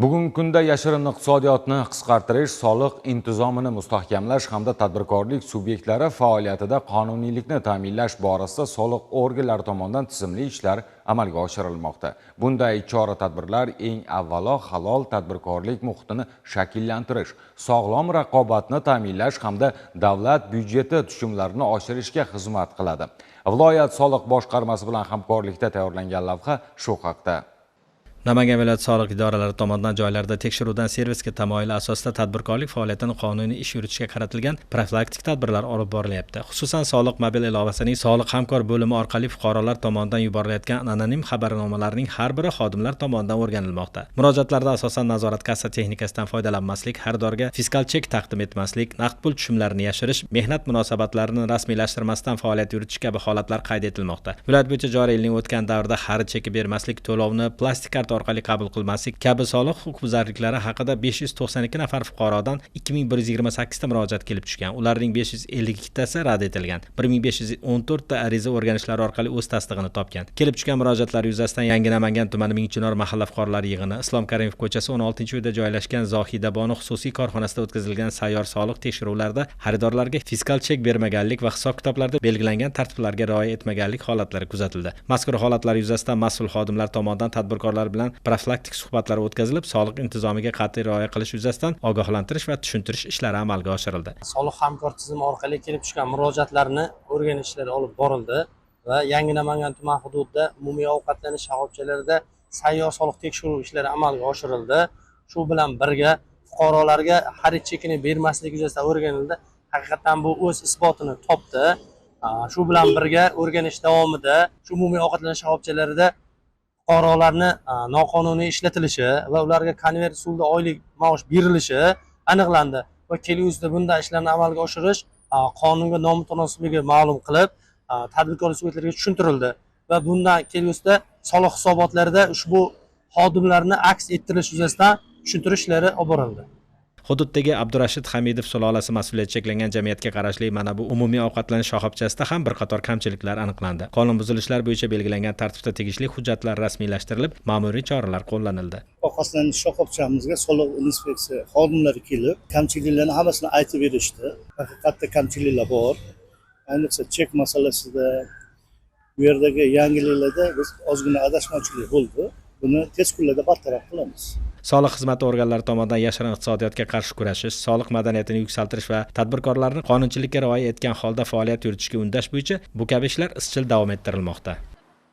Bugungi kunda yashirin iqtisodiyotni qisqartirish, soliq intizomini mustahkamlash hamda tadbirkorlik subyektlari faoliyatida qonuniylikni ta'minlash borasida soliq organlari tomonidan tizimli ishlar amalga oshirilmoqda. Bunday chora-tadbirlar eng avvalo halol tadbirkorlik muhitini shakllantirish, sog'lom raqobatni ta'minlash hamda davlat byudjeti tushumlarini oshirishga xizmat qiladi. Viloyat soliq boshqarmasi bilan hamkorlikda tayyorlangan lavha shu haqda. Namangan viloyat soliq idoralari tomonidan joylarda tekshiruvdan servisga tamoyili asosida tadbirkorlik faoliyatini qonuniy ish yuritishga qaratilgan profilaktik tadbirlar olib borilyapti. Xususan, soliq mobil ilovasining soliq hamkor bo'limi orqali fuqarolar tomonidan yuborilayotgan anonim xabarnomalarning har biri xodimlar tomonidan o'rganilmoqda. Murojaatlarda asosan nazorat kassa texnikasidan foydalanmaslik, xaridorga fiskal chek taqdim etmaslik, naqd pul tushumlarini yashirish, mehnat munosabatlarini rasmiylashtirmasdan faoliyat yuritish kabi holatlar qayd etilmoqda. Viloyat bo'yicha joriy yilning o'tgan davrida xarid cheki bermaslik, to'lovni plastik karta orqali qabul qilmaslik kabi soliq huquqbuzarliklari haqida 592 nafar fuqarodan 2128 ta murojaat kelib tushgan. Ularning 552 tasi rad etilgan. 1514 ta ariza o'rganishlari orqali o'z tasdig'ini topgan. Kelib tushgan murojaatlar yuzasidan Yangi Namangan tumani Mingchinor mahalla fuqarolar yig'ini, Islom Karimov ko'chasi 16-uyda joylashgan Zohida Bonu xususiy korxonasida o'tkazilgan sayyor soliq tekshiruvlarida xaridorlarga fiskal chek bermaganlik va hisob-kitoblarda belgilangan tartiblarga rioya etmaganlik holatlari kuzatildi. Mazkur holatlar yuzasidan mas'ul xodimlar tomonidan tadbirkorlar bilan profilaktik suhbatlar o'tkazilib, soliq intizomiga qat'iy rioya qilish yuzasidan ogohlantirish va tushuntirish ishlari amalga oshirildi. Soliq hamkor tizimi orqali kelib tushgan murojaatlarni o'rganish ishlari olib borildi va Yangi Namangan tuman hududida umumiy ovqatlanish shoxobchalarida sayyor soliq tekshiruv ishlari amalga oshirildi. Shu bilan birga fuqarolarga xarid chekini bermaslik yuzasidan o'rganildi. Haqiqatan bu o'z isbotini topdi. Shu bilan birga o'rganish davomida shu umumiy ovqatlanish shoxobchalarida fuqarolarni noqonuniy ishlatilishi va ularga konvert usulida oylik maosh berilishi aniqlandi va kelgusida bunday ishlarni amalga oshirish qonunga nomutanosibligini ma'lum qilib, tadbirkorlik subyektlariga tushuntirildi va bundan kelgusida soliq hisobotlarida ushbu xodimlarni aks ettirish yuzasidan tushuntirish ishlari olib borildi. Hududdagi Abdurashid Hamidov sulolasi mas'uliyati cheklangan jamiyatga qarashli mana bu umumiy ovqatlanish shoxobchasida ham bir qator kamchiliklar aniqlandi. Qonun buzilishlar bo'yicha belgilangan tartibda tegishli hujjatlar rasmiylashtirilib, ma'muriy choralar qo'llanildi. Ovqatlanish shoxobchamizga soliq inspeksiya xodimlari kelib, kamchiliklarni hammasini aytib berishdi. Haqiqatda kamchiliklar bor. Ayniqsa chek masalasida, bu yerdagi yangiliklarda biz ozgina adashmovchilik bo'ldi. Buni tez kunlarda bartaraf qilamiz. Soliq xizmati organlari tomonidan yashirin iqtisodiyotga qarshi kurashish, soliq madaniyatini yuksaltirish va tadbirkorlarni qonunchilikka rioya etgan holda faoliyat yuritishga undash bo'yicha bu kabi ishlar izchil davom ettirilmoqda.